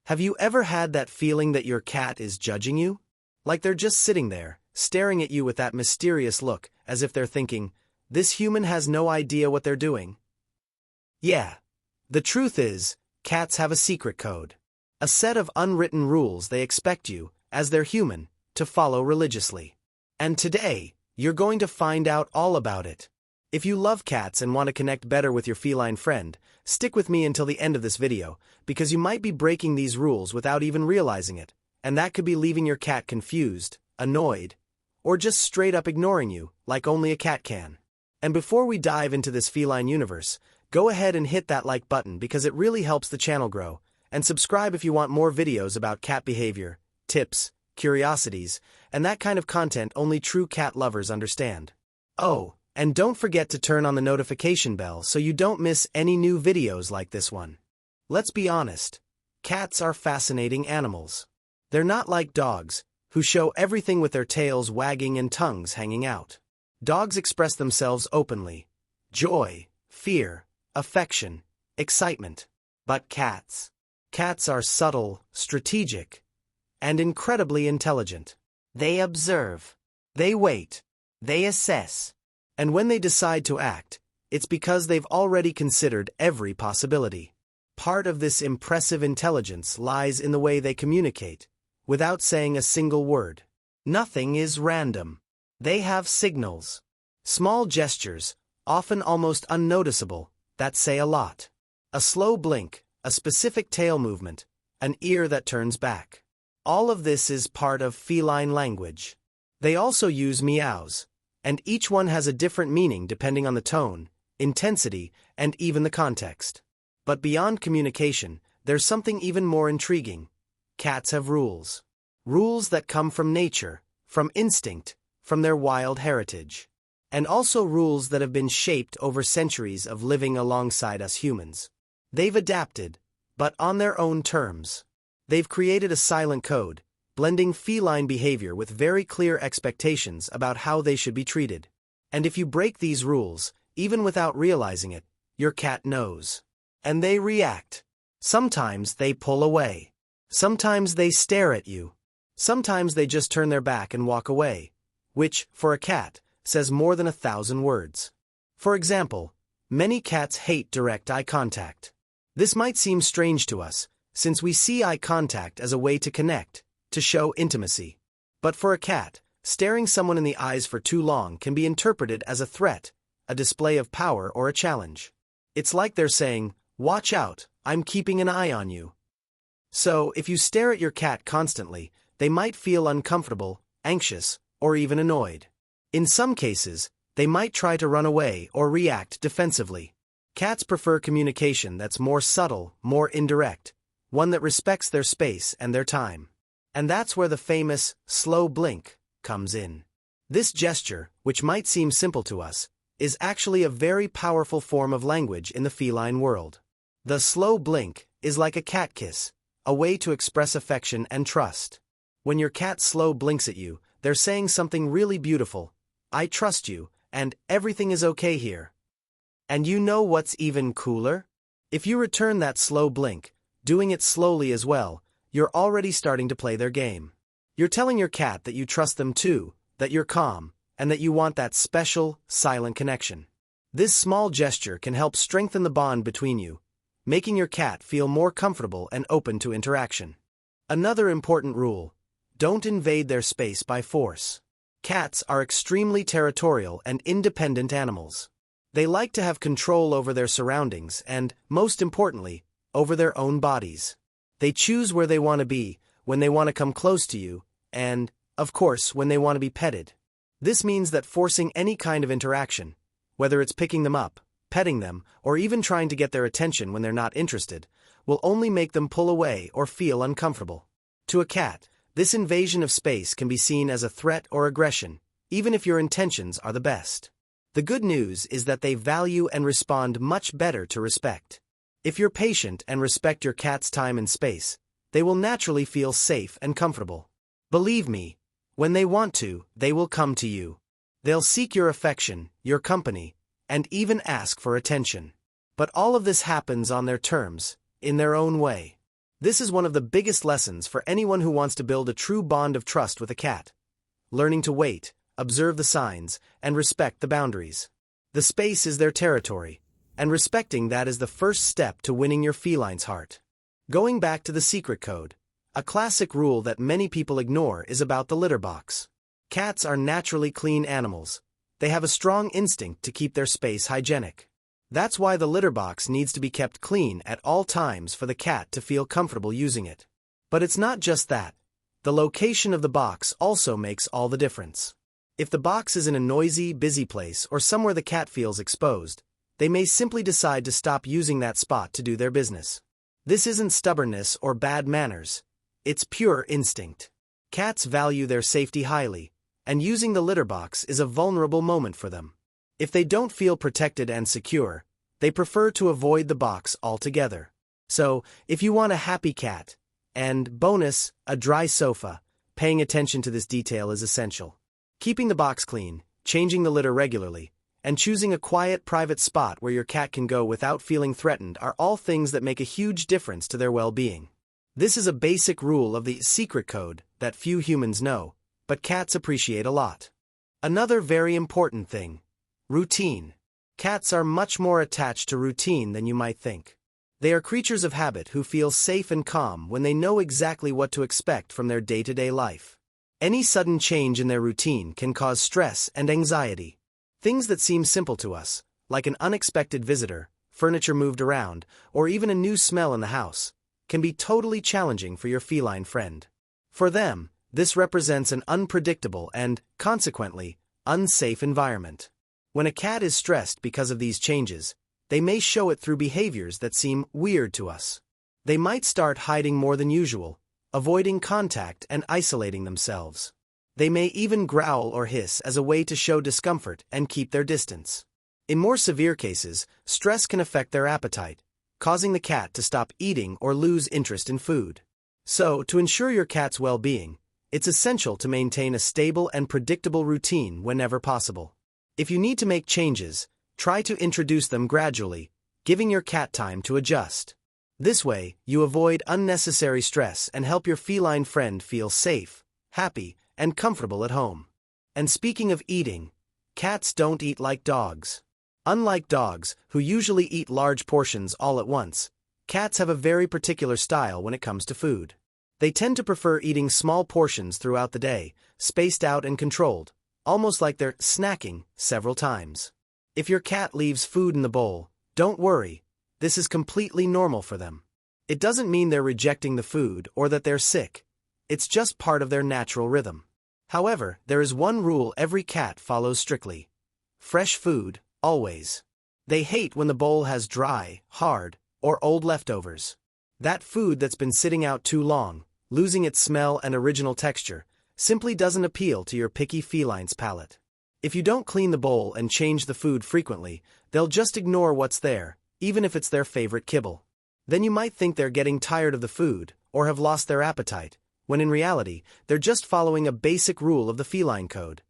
Have you ever had that feeling that your cat is judging you? Like they're just sitting there, staring at you with that mysterious look, as if they're thinking, "This human has no idea what they're doing." Yeah. The truth is, cats have a secret code. A set of unwritten rules they expect you, as they're human, to follow religiously. And today, you're going to find out all about it. If you love cats and want to connect better with your feline friend, stick with me until the end of this video, because you might be breaking these rules without even realizing it, and that could be leaving your cat confused, annoyed, or just straight up ignoring you, like only a cat can. And before we dive into this feline universe, go ahead and hit that like button because it really helps the channel grow, and subscribe if you want more videos about cat behavior, tips, curiosities, and that kind of content only true cat lovers understand. Oh, and don't forget to turn on the notification bell so you don't miss any new videos like this one. Let's be honest, cats are fascinating animals. They're not like dogs, who show everything with their tails wagging and tongues hanging out. Dogs express themselves openly: joy, fear, affection, excitement. But cats are subtle, strategic, and incredibly intelligent. They observe, they wait, they assess. And when they decide to act, it's because they've already considered every possibility. Part of this impressive intelligence lies in the way they communicate, without saying a single word. Nothing is random. They have signals. Small gestures, often almost unnoticeable, that say a lot. A slow blink, a specific tail movement, an ear that turns back. All of this is part of feline language. They also use meows, and each one has a different meaning depending on the tone, intensity, and even the context. But beyond communication, there's something even more intriguing. Cats have rules. Rules that come from nature, from instinct, from their wild heritage. And also rules that have been shaped over centuries of living alongside us humans. They've adapted, but on their own terms. They've created a silent code, blending feline behavior with very clear expectations about how they should be treated. And if you break these rules, even without realizing it, your cat knows. And they react. Sometimes they pull away. Sometimes they stare at you. Sometimes they just turn their back and walk away, which, for a cat, says more than 1,000 words. For example, many cats hate direct eye contact. This might seem strange to us, since we see eye contact as a way to connect, to show intimacy. But for a cat, staring someone in the eyes for too long can be interpreted as a threat, a display of power, or a challenge. It's like they're saying, "Watch out, I'm keeping an eye on you." So, if you stare at your cat constantly, they might feel uncomfortable, anxious, or even annoyed. In some cases, they might try to run away or react defensively. Cats prefer communication that's more subtle, more indirect, one that respects their space and their time. And that's where the famous slow blink comes in. This gesture, which might seem simple to us, is actually a very powerful form of language in the feline world. The slow blink is like a cat kiss, a way to express affection and trust. When your cat slow blinks at you, they're saying something really beautiful: "I trust you, and everything is okay here." And you know what's even cooler? If you return that slow blink, doing it slowly as well, you're already starting to play their game. You're telling your cat that you trust them too, that you're calm, and that you want that special, silent connection. This small gesture can help strengthen the bond between you, making your cat feel more comfortable and open to interaction. Another important rule: don't invade their space by force. Cats are extremely territorial and independent animals. They like to have control over their surroundings and, most importantly, over their own bodies. They choose where they want to be, when they want to come close to you, and, of course, when they want to be petted. This means that forcing any kind of interaction, whether it's picking them up, petting them, or even trying to get their attention when they're not interested, will only make them pull away or feel uncomfortable. To a cat, this invasion of space can be seen as a threat or aggression, even if your intentions are the best. The good news is that they value and respond much better to respect. If you're patient and respect your cat's time and space, they will naturally feel safe and comfortable. Believe me, when they want to, they will come to you. They'll seek your affection, your company, and even ask for attention. But all of this happens on their terms, in their own way. This is one of the biggest lessons for anyone who wants to build a true bond of trust with a cat. Learning to wait, observe the signs, and respect the boundaries. The space is their territory, and respecting that is the first step to winning your feline's heart. Going back to the secret code, a classic rule that many people ignore is about the litter box. Cats are naturally clean animals. They have a strong instinct to keep their space hygienic. That's why the litter box needs to be kept clean at all times for the cat to feel comfortable using it. But it's not just that. The location of the box also makes all the difference. If the box is in a noisy, busy place or somewhere the cat feels exposed, they may simply decide to stop using that spot to do their business. This isn't stubbornness or bad manners. It's pure instinct. Cats value their safety highly, and using the litter box is a vulnerable moment for them. If they don't feel protected and secure, they prefer to avoid the box altogether. So, if you want a happy cat, and bonus, a dry sofa, paying attention to this detail is essential. Keeping the box clean, changing the litter regularly, and choosing a quiet, private spot where your cat can go without feeling threatened are all things that make a huge difference to their well-being. This is a basic rule of the secret code that few humans know, but cats appreciate a lot. Another very important thing: routine. Cats are much more attached to routine than you might think. They are creatures of habit who feel safe and calm when they know exactly what to expect from their day-to-day life. Any sudden change in their routine can cause stress and anxiety. Things that seem simple to us, like an unexpected visitor, furniture moved around, or even a new smell in the house, can be totally challenging for your feline friend. For them, this represents an unpredictable and, consequently, unsafe environment. When a cat is stressed because of these changes, they may show it through behaviors that seem weird to us. They might start hiding more than usual, avoiding contact and isolating themselves. They may even growl or hiss as a way to show discomfort and keep their distance. In more severe cases, stress can affect their appetite, causing the cat to stop eating or lose interest in food. So, to ensure your cat's well-being, it's essential to maintain a stable and predictable routine whenever possible. If you need to make changes, try to introduce them gradually, giving your cat time to adjust. This way, you avoid unnecessary stress and help your feline friend feel safe, happy, and comfortable at home. And speaking of eating, cats don't eat like dogs. Unlike dogs, who usually eat large portions all at once, cats have a very particular style when it comes to food. They tend to prefer eating small portions throughout the day, spaced out and controlled, almost like they're snacking several times. If your cat leaves food in the bowl, don't worry, this is completely normal for them. It doesn't mean they're rejecting the food or that they're sick. It's just part of their natural rhythm. However, there is one rule every cat follows strictly. Fresh food, always. They hate when the bowl has dry, hard, or old leftovers. That food that's been sitting out too long, losing its smell and original texture, simply doesn't appeal to your picky feline's palate. If you don't clean the bowl and change the food frequently, they'll just ignore what's there, even if it's their favorite kibble. Then you might think they're getting tired of the food, or have lost their appetite, when in reality, they're just following a basic rule of the feline code.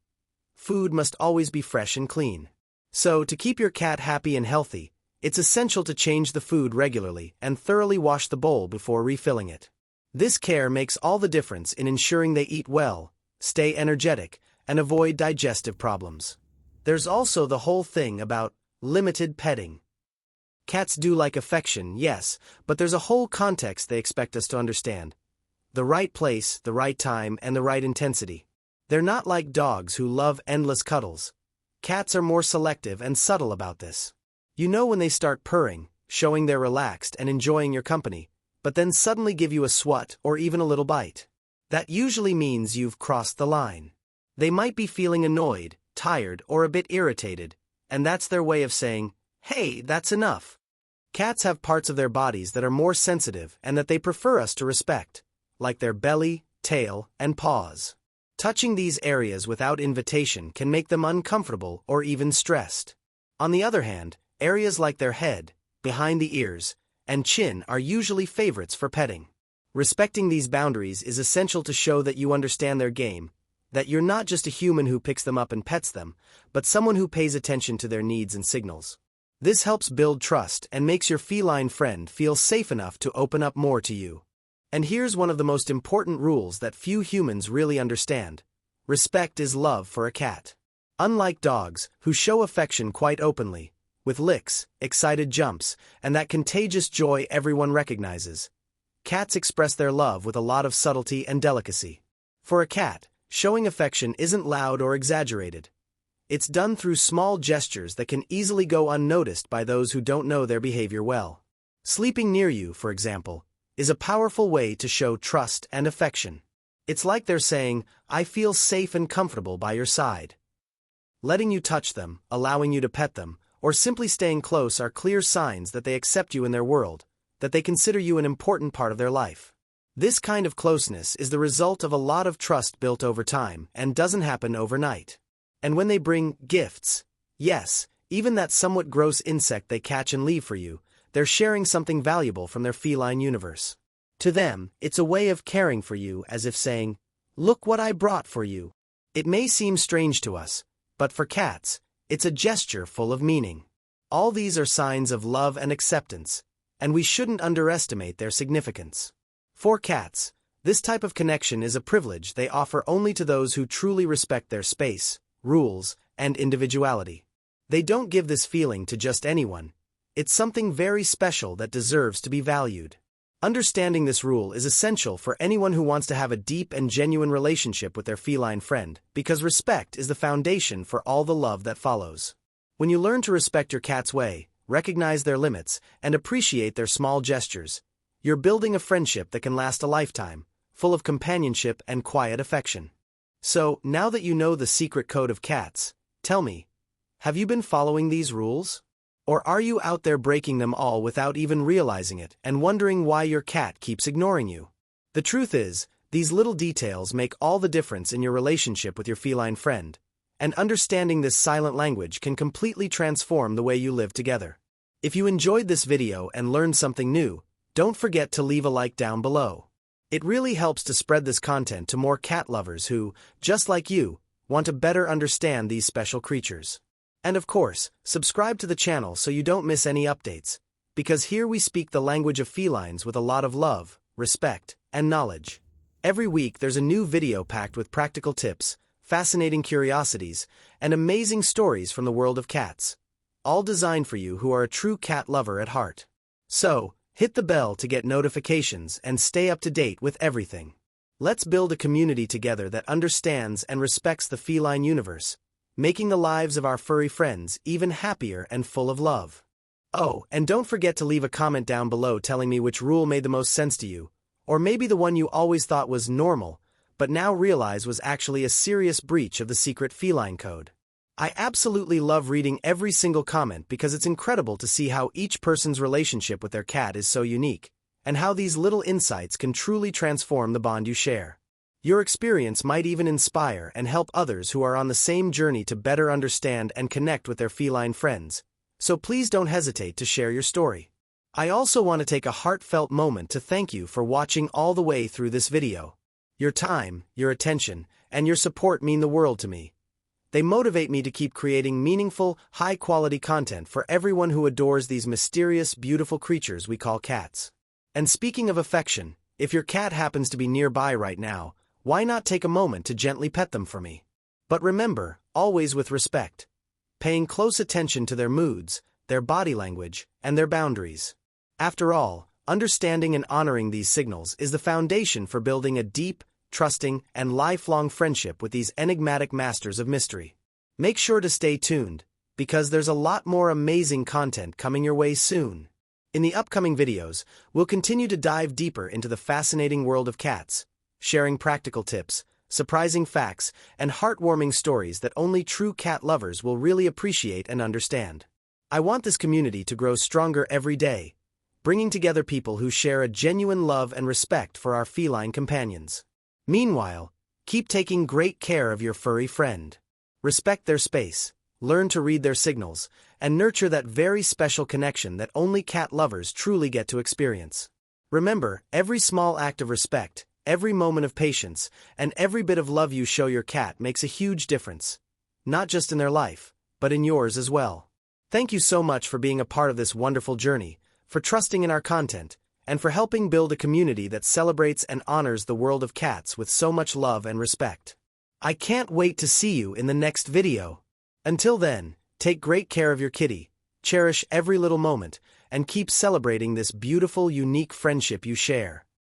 Food must always be fresh and clean. So, to keep your cat happy and healthy, it's essential to change the food regularly and thoroughly wash the bowl before refilling it. This care makes all the difference in ensuring they eat well, stay energetic, and avoid digestive problems. There's also the whole thing about limited petting. Cats do like affection, yes, but there's a whole context they expect us to understand. The right place, the right time, and the right intensity. They're not like dogs who love endless cuddles. Cats are more selective and subtle about this. You know when they start purring, showing they're relaxed and enjoying your company, but then suddenly give you a swat or even a little bite. That usually means you've crossed the line. They might be feeling annoyed, tired, or a bit irritated, and that's their way of saying, "Hey, that's enough." Cats have parts of their bodies that are more sensitive and that they prefer us to respect, like their belly, tail, and paws. Touching these areas without invitation can make them uncomfortable or even stressed. On the other hand, areas like their head, behind the ears, and chin are usually favorites for petting. Respecting these boundaries is essential to show that you understand their game, that you're not just a human who picks them up and pets them, but someone who pays attention to their needs and signals. This helps build trust and makes your feline friend feel safe enough to open up more to you. And here's one of the most important rules that few humans really understand. Respect is love for a cat. Unlike dogs, who show affection quite openly, with licks, excited jumps, and that contagious joy everyone recognizes, cats express their love with a lot of subtlety and delicacy. For a cat, showing affection isn't loud or exaggerated. It's done through small gestures that can easily go unnoticed by those who don't know their behavior well. Sleeping near you, for example, is a powerful way to show trust and affection. It's like they're saying, "I feel safe and comfortable by your side." Letting you touch them, allowing you to pet them, or simply staying close are clear signs that they accept you in their world, that they consider you an important part of their life. This kind of closeness is the result of a lot of trust built over time and doesn't happen overnight. And when they bring gifts, yes, even that somewhat gross insect they catch and leave for you, they're sharing something valuable from their feline universe. To them, it's a way of caring for you, as if saying, "Look what I brought for you." It may seem strange to us, but for cats, it's a gesture full of meaning. All these are signs of love and acceptance, and we shouldn't underestimate their significance. For cats, this type of connection is a privilege they offer only to those who truly respect their space, rules, and individuality. They don't give this feeling to just anyone. It's something very special that deserves to be valued. Understanding this rule is essential for anyone who wants to have a deep and genuine relationship with their feline friend, because respect is the foundation for all the love that follows. When you learn to respect your cat's way, recognize their limits, and appreciate their small gestures, you're building a friendship that can last a lifetime, full of companionship and quiet affection. So, now that you know the secret code of cats, tell me, have you been following these rules? Or are you out there breaking them all without even realizing it and wondering why your cat keeps ignoring you? The truth is, these little details make all the difference in your relationship with your feline friend, and understanding this silent language can completely transform the way you live together. If you enjoyed this video and learned something new, don't forget to leave a like down below. It really helps to spread this content to more cat lovers who, just like you, want to better understand these special creatures. And of course, subscribe to the channel so you don't miss any updates, because here we speak the language of felines with a lot of love, respect, and knowledge. Every week there's a new video packed with practical tips, fascinating curiosities, and amazing stories from the world of cats, all designed for you who are a true cat lover at heart. So, hit the bell to get notifications and stay up to date with everything. Let's build a community together that understands and respects the feline universe, making the lives of our furry friends even happier and full of love. Oh, and don't forget to leave a comment down below telling me which rule made the most sense to you, or maybe the one you always thought was normal, but now realize was actually a serious breach of the secret feline code. I absolutely love reading every single comment because it's incredible to see how each person's relationship with their cat is so unique, and how these little insights can truly transform the bond you share. Your experience might even inspire and help others who are on the same journey to better understand and connect with their feline friends, so please don't hesitate to share your story. I also want to take a heartfelt moment to thank you for watching all the way through this video. Your time, your attention, and your support mean the world to me. They motivate me to keep creating meaningful, high-quality content for everyone who adores these mysterious, beautiful creatures we call cats. And speaking of affection, if your cat happens to be nearby right now, why not take a moment to gently pet them for me? But remember, always with respect, paying close attention to their moods, their body language, and their boundaries. After all, understanding and honoring these signals is the foundation for building a deep, trusting, and lifelong friendship with these enigmatic masters of mystery. Make sure to stay tuned, because there's a lot more amazing content coming your way soon. In the upcoming videos, we'll continue to dive deeper into the fascinating world of cats, sharing practical tips, surprising facts, and heartwarming stories that only true cat lovers will really appreciate and understand. I want this community to grow stronger every day, bringing together people who share a genuine love and respect for our feline companions. Meanwhile, keep taking great care of your furry friend. Respect their space, learn to read their signals, and nurture that very special connection that only cat lovers truly get to experience. Remember, every small act of respect, every moment of patience, and every bit of love you show your cat makes a huge difference. Not just in their life, but in yours as well. Thank you so much for being a part of this wonderful journey, for trusting in our content, and for helping build a community that celebrates and honors the world of cats with so much love and respect. I can't wait to see you in the next video. Until then, take great care of your kitty, cherish every little moment, and keep celebrating this beautiful, unique friendship you share.